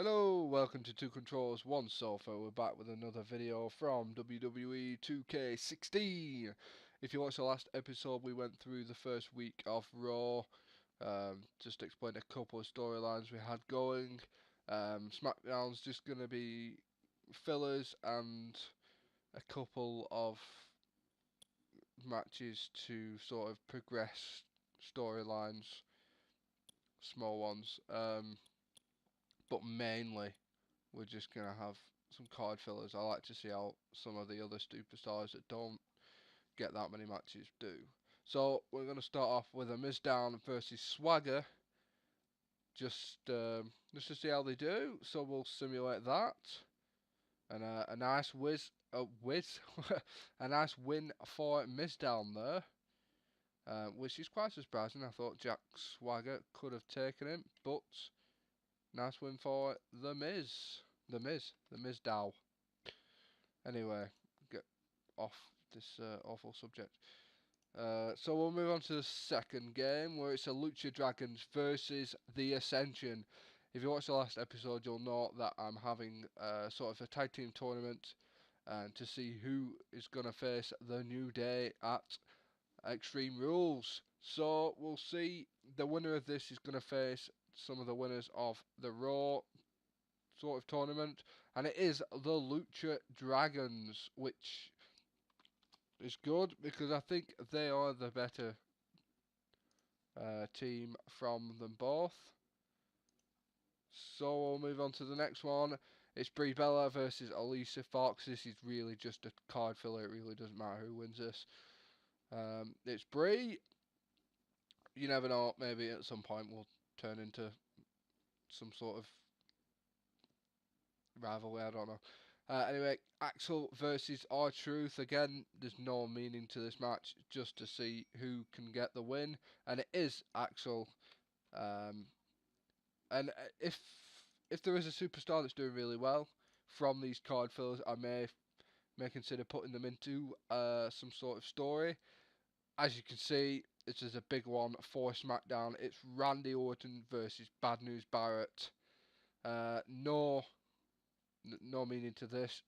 Hello, welcome to Two Controls, One Sofa. We're back with another video from WWE 2k16. If you watched the last episode, we went through the first week of Raw. Just explained a couple of storylines we had going. SmackDown's just going to be fillers and a couple of matches to sort of progress storylines, small ones. But mainly we're just going to have some card fillers. I like to see how some of the other superstars that don't get that many matches do. So we're going to start off with a Miz Down versus Swagger, just to see how they do. So we'll simulate that, and a nice a nice win for Miz Down there, which is quite surprising. I thought Jack Swagger could have taken him, but nice win for the Miz. The Miz Dow. Anyway, get off this awful subject. So we'll move on to the second game, where it's a Lucha Dragons versus the Ascension. If you watched the last episode, you'll know that I'm having sort of a tag team tournament to see who is going to face the New Day at Extreme Rules. So we'll see. The winner of this is going to face some of the winners of the Raw sort of tournament, and it is the Lucha Dragons, which is good because I think they are the better team from them both. So we'll move on to the next one. It's Brie Bella versus Alicia Fox. This is really just a card filler. It really doesn't matter who wins this. It's Brie. You never know. Maybe at some point we'll turn into some sort of rivalry. I don't know. Anyway, Axel versus R-Truth. Again, there's no meaning to this match, just to see who can get the win. And it is Axel. And if there is a superstar that's doing really well from these card fillers, I may consider putting them into some sort of story. As you can see, this is a big one for SmackDown. It's Randy Orton versus Bad News Barrett. No meaning to this,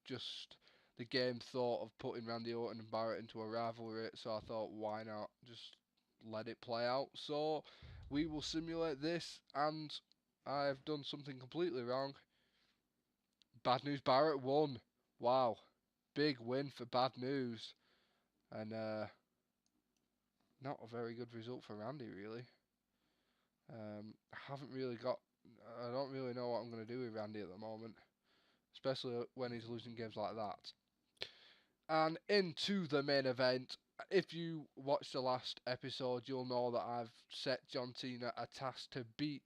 just the game thought of putting Randy Orton and Barrett into a rivalry, so I thought, why not just let it play out? So we will simulate this, and I've done something completely wrong. Bad News Barrett won. Wow, big win for Bad News, and not a very good result for Randy, really. I don't really know what I'm going to do with Randy at the moment, especially when he's losing games like that. And into the main event. If you watched the last episode, you'll know that I've set John Cena a task to beat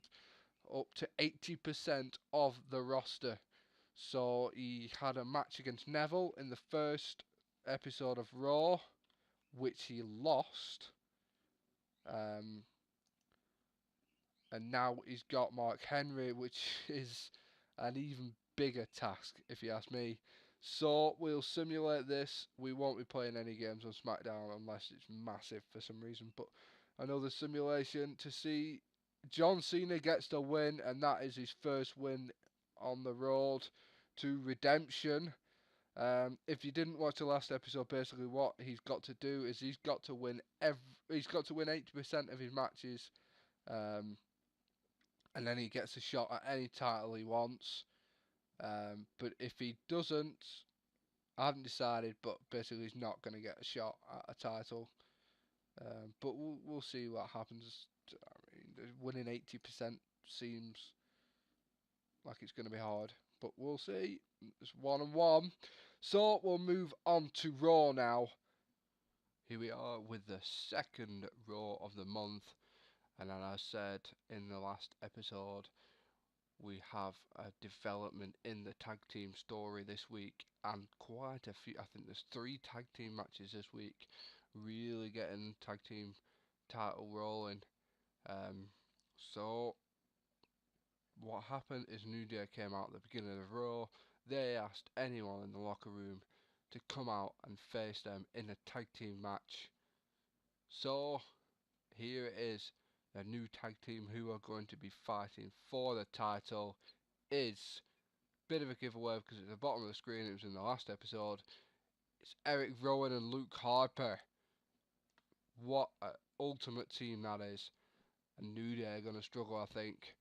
up to 80% of the roster. So he had a match against Neville in the first episode of Raw, which he lost. And now he's got Mark Henry, which is an even bigger task, if you ask me. So we'll simulate this. We won't be playing any games on SmackDown unless it's massive for some reason. But another simulation to see John Cena gets the win, and that is his first win on the road to redemption. If you didn't watch the last episode, basically what he's got to do is he's got to win 80% of his matches. And then he gets a shot at any title he wants. But if he doesn't, I haven't decided, but basically he's not going to get a shot at a title. But we'll see what happens. I mean, winning 80% seems like it's going to be hard, but we'll see. It's 1-1. So we'll move on to Raw now. Here we are with the second Raw of the month. And as I said in the last episode, we have a development in the tag team story this week, and quite a few. I think there's 3 tag team matches this week, really getting tag team title rolling. So what happened is New Day came out at the beginning of the Raw. They asked anyone in the locker room to come out and face them in a tag team match. So here it is, a new tag team who are going to be fighting for the title is, bit of a giveaway because at the bottom of the screen, it was in the last episode. It's Eric Rowan and Luke Harper. What an ultimate team that is. And New Day are going to struggle, I think.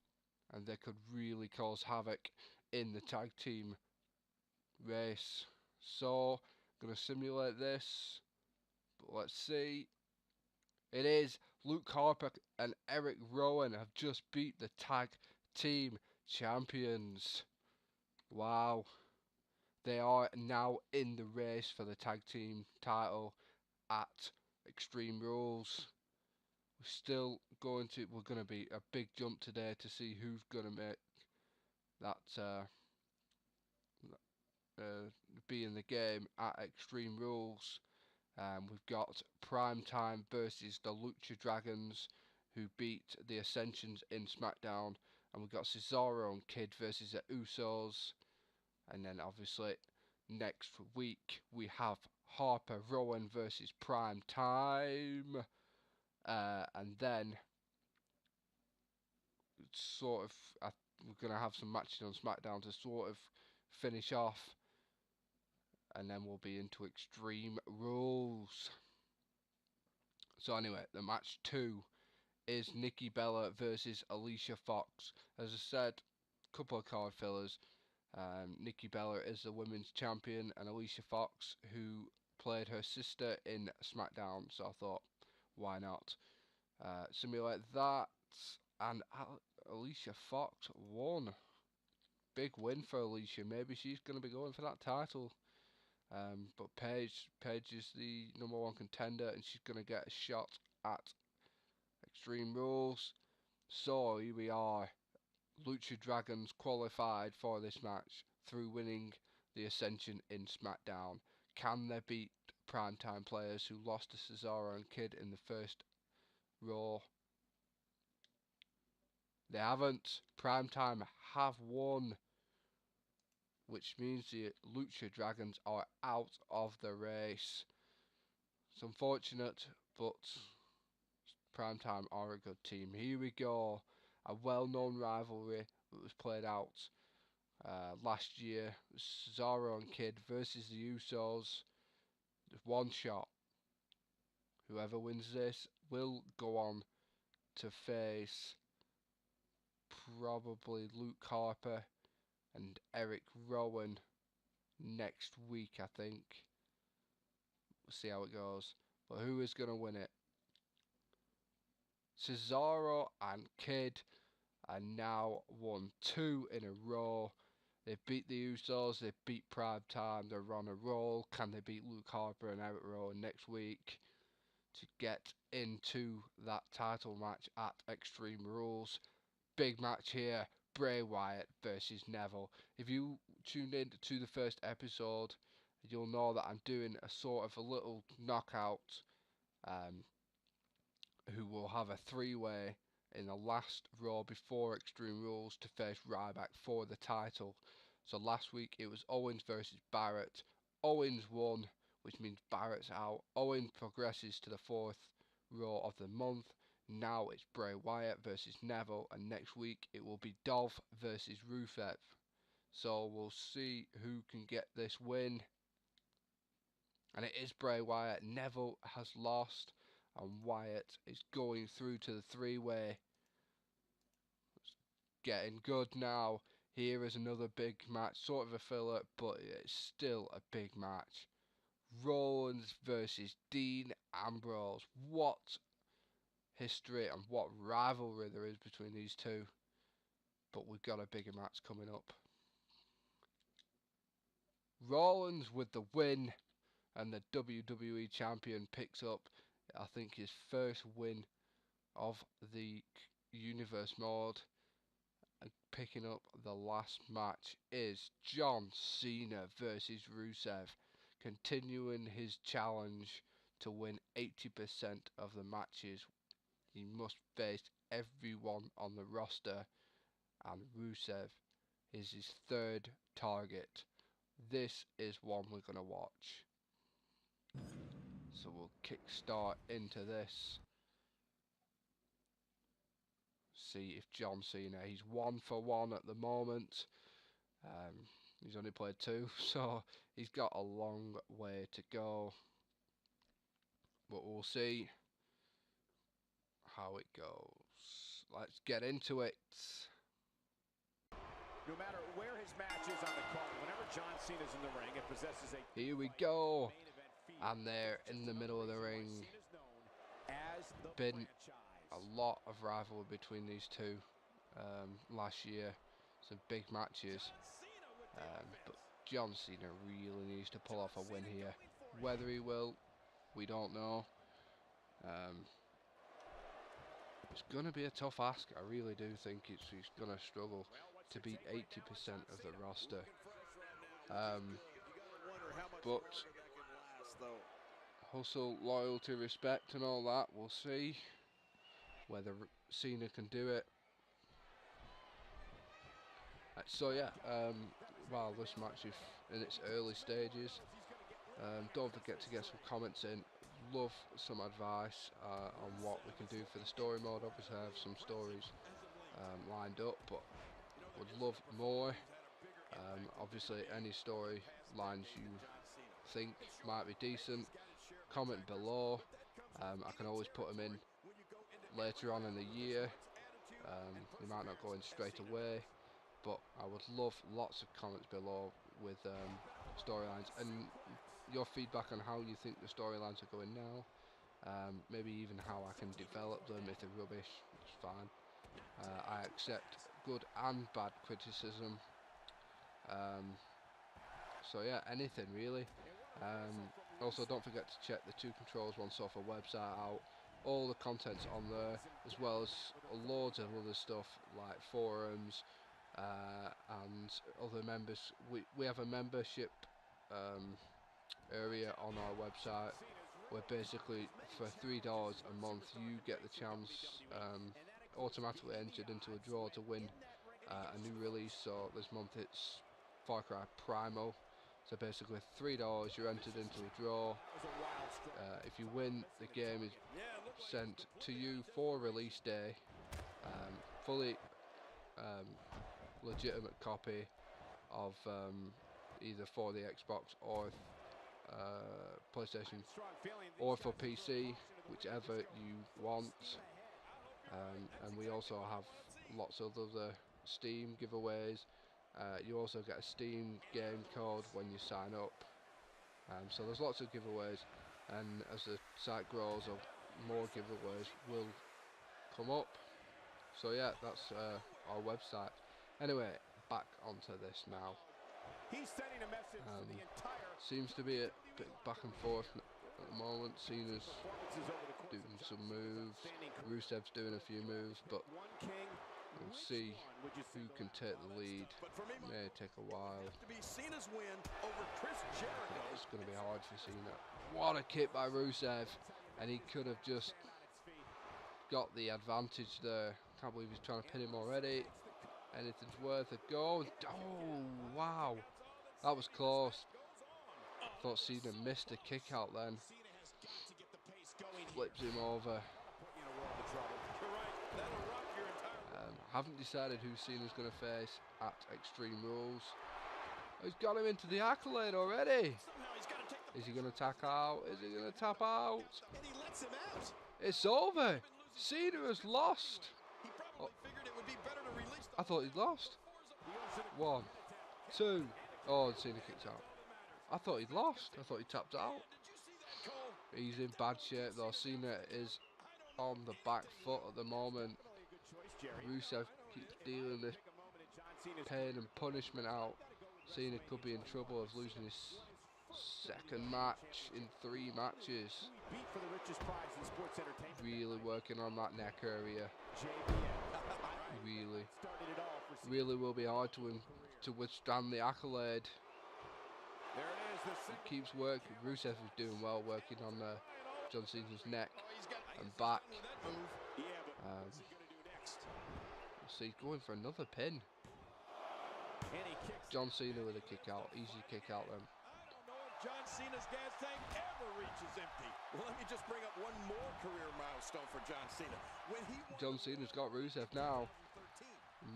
And they could really cause havoc in the tag team race. So, going to simulate this. But let's see. It is Luke Harper and Eric Rowan have just beat the tag team champions. Wow. They are now in the race for the tag team title at Extreme Rules. We're going to be a big jump today to see who's going to make that be in the game at Extreme Rules. We've got Primetime versus the Lucha Dragons, who beat the Ascensions in SmackDown, and we've got Cesaro and Kid versus the Usos. And then obviously next week we have Harper Rowan versus Primetime, and then we're gonna have some matches on SmackDown to sort of finish off, and then we'll be into Extreme Rules. So anyway, the match 2 is Nikki Bella versus Alicia Fox. As I said, couple of card fillers. Nikki Bella is the women's champion, and Alicia Fox, who played her sister in SmackDown, so I thought, why not simulate that? And Alicia Fox won. Big win for Alicia. Maybe she's going to be going for that title. But Paige is the #1 contender, and she's going to get a shot at Extreme Rules. So here we are. Lucha Dragons qualified for this match through winning the Ascension in SmackDown. Can they beat Primetime players who lost to Cesaro and Kid in the first Raw? They haven't. Primetime have won, which means the Lucha Dragons are out of the race. It's unfortunate, but Primetime are a good team. Here we go. A well-known rivalry that was played out last year. Cesaro and Kid versus the Usos. There's one shot. Whoever wins this will go on to face probably Luke Harper and Eric Rowan next week, I think. We'll see how it goes. But who is going to win it? Cesaro and Kid are now won 2 in a row. They beat the Usos, they beat Primetime, they're on a roll. Can they beat Luke Harper and Eric Rowan next week to get into that title match at Extreme Rules? Big match here, Bray Wyatt versus Neville. If you tuned in to the first episode, you'll know that I'm doing a sort of a little knockout, who will have a 3-way in the last Raw before Extreme Rules to face Ryback for the title. So last week it was Owens versus Barrett. Owens won, which means Barrett's out. Owens progresses to the 4th Raw of the month. Now it's Bray Wyatt versus Neville, and next week it will be Dolph versus Rusev. So we'll see who can get this win. And it is Bray Wyatt. Neville has lost, and Wyatt is going through to the 3-way. It's getting good now. Here is another big match, sort of a filler, but it's still a big match. Rollins versus Dean Ambrose. What history and what rivalry there is between these two. But we've got a bigger match coming up. Rollins with the win, and the WWE champion picks up, I think, his first win of the Universe mode. And picking up the last match is John Cena versus Rusev, continuing his challenge to win 80% of the matches. He must face everyone on the roster, and Rusev is his 3rd target. This is one we're going to watch. So we'll kickstart into this. see if John Cena, he's 1 for 1 at the moment. He's only played 2, so he's got a long way to go. But we'll see how it goes. Let's get into it. No matter where his match is on the card, whenever John Cena's in the ring, it possesses a here we go. And they're in the middle of the ring. Been a lot of rivalry between these two last year. Some big matches. But John Cena really needs to pull off a win here. Whether he will, we don't know. It's going to be a tough ask. I really do think he's going to struggle to beat 80% of the roster. But hustle, loyalty, respect and all that, we'll see whether Cena can do it. So yeah, while this match is in its early stages, don't forget to get some comments in. Love some advice on what we can do for the story mode. Obviously I have some stories lined up, but would love more. Obviously any story lines you think might be decent, comment below. I can always put them in later on in the year. They might not go in straight away, but I would love lots of comments below with storylines and your feedback on how you think the storylines are going now. Maybe even how I can develop them. If they're rubbish, it's fine. I accept good and bad criticism. So yeah, anything really. Also don't forget to check the Two Controls One Sofa website out. All the content's on there, as well as loads of other stuff like forums and other members. We have a membership area on our website where basically for $3 a month you get the chance automatically entered into a draw to win a new release. So this month it's Far Cry Primal. So basically $3 you're entered into a draw. If you win, the game is sent to you for release day. Fully legitimate copy of either for the Xbox or PlayStation or for PC, whichever you want. And we also have lots of other Steam giveaways. You also get a Steam game code when you sign up. So there's lots of giveaways, and as the site grows, more giveaways will come up. So yeah, that's our website. Anyway, back onto this now. He's sending a message to the entire seems to be a bit back and forth at the moment. Cena's doing some moves, Rusev's doing a few moves, but we'll see who can take the lead. May take a while. It's going to be hard for Cena. What a kick by Rusev, and he could have just got the advantage there. Can't believe he's trying to pin him already. Anything's worth a go. Oh wow, that was close. Thought Cena missed a kick out then. Flips him over. Haven't decided who Cena's going to face at Extreme Rules. Oh, he's got him into the accolade already. Is he going to tap out? Is he going to tap out? It's over. Cena has lost. Oh, I thought he'd lost. 1, 2. Oh, Cena kicked out. I thought he'd lost. I thought he tapped out. He's in bad shape though. Cena is on the back foot at the moment. Rusev keeps dealing this pain and punishment out. Cena could be in trouble of losing his second match in 3 matches. Really working on that neck area. Really will be hard to withstand the accolade. He keeps working. Rusev is doing well, working on John Cena's neck and back. So he's going for another pin. John Cena with a kick out, easy kick out then. John Cena's gas tank ever reaches empty. Well, let me just bring up one more career milestone for John Cena. When he John Cena's got Rusev now.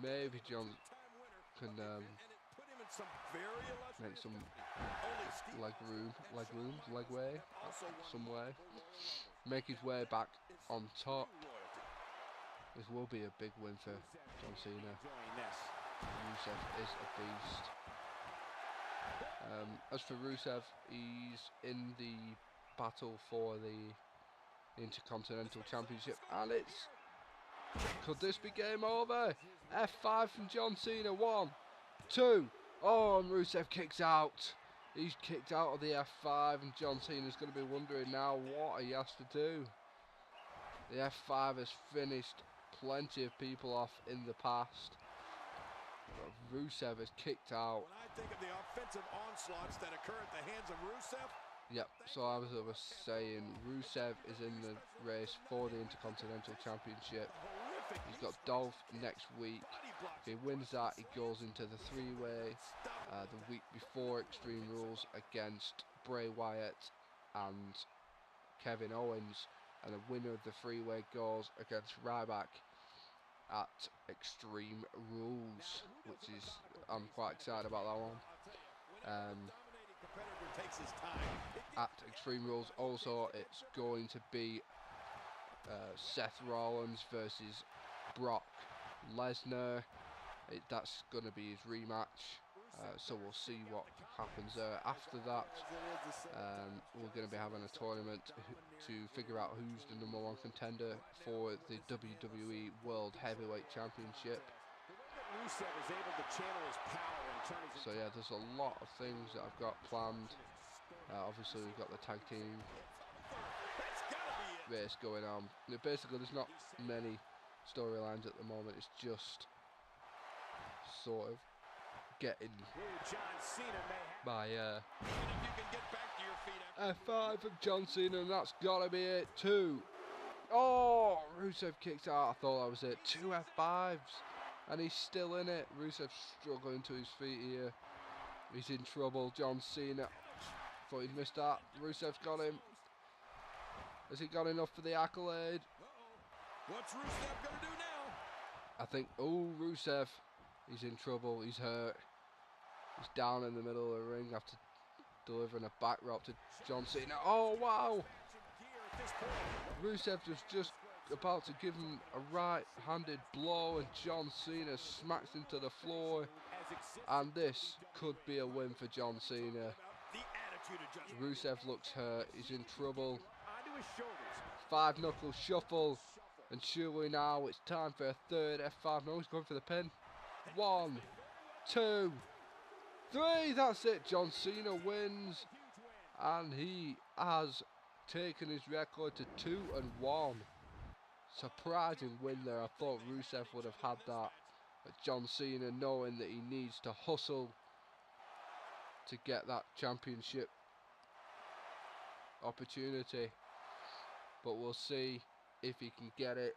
Maybe John can make some leg way, some way, make his way back on top. This will be a big win for John Cena. Rusev is a beast. As for Rusev, he's in the battle for the Intercontinental Championship, and could this be game over? F5 from John Cena. 1, 2. Oh, and Rusev kicks out. He's kicked out of the F5, and John Cena's going to be wondering now what he has to do. The F5 has finished plenty of people off in the past. But Rusev is kicked out. When I think of the offensive onslaughts that occur at the hands of Rusev. Yep, so I was saying Rusev is in the race for the Intercontinental Championship. He's got Dolph next week. If he wins that, he goes into the 3-way the week before Extreme Rules against Bray Wyatt and Kevin Owens. And the winner of the 3-way goes against Ryback at Extreme Rules, which is, I'm quite excited about that one. At Extreme Rules also, it's going to be Seth Rollins versus Brock Lesnar. That's going to be his rematch, so we'll see what happens there. After that, we're going to be having a tournament to figure out who's the #1 contender for the WWE World Heavyweight Championship. So yeah, there's a lot of things that I've got planned. Obviously we've got the tag team race going on. Basically there's not many storylines at the moment. It's just sort of getting my F5 of John Cena, and that's gotta be it. 2. Oh, Rusev kicked out. I thought that was it. 2 F5s, and he's still in it. Rusev struggling to his feet here. He's in trouble. John Cena, thought he'd missed that. Rusev's got him. Has he got enough for the accolade? What's Rusev gonna do now? I think, oh, Rusev, he's in trouble. He's hurt. He's down in the middle of the ring after delivering a back rope to John Cena. Oh, wow. Rusev was just about to give him a right-handed blow, and John Cena smacks into the floor. And this could be a win for John Cena. Rusev looks hurt. He's in trouble. 5-knuckle shuffle. And surely now it's time for a third F5. No, he's going for the pin. 1, 2, 3. That's it. John Cena wins. And he has taken his record to 2-1. Surprising win there. I thought Rusev would have had that. But John Cena, knowing that he needs to hustle to get that championship opportunity. But we'll see if he can get it.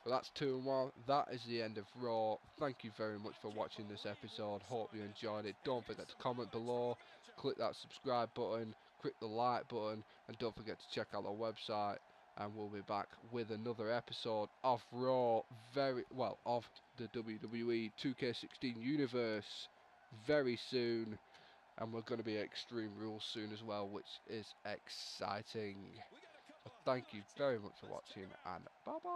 But that's 2-1. That is the end of Raw. Thank you very much for watching this episode. Hope you enjoyed it. Don't forget to comment below. Click that subscribe button. Click the like button. And don't forget to check out our website. And we'll be back with another episode of Raw. Of the WWE 2k16 universe very soon. And we're going to be at Extreme Rules soon as well, which is exciting. So thank you very much for watching, and bye bye.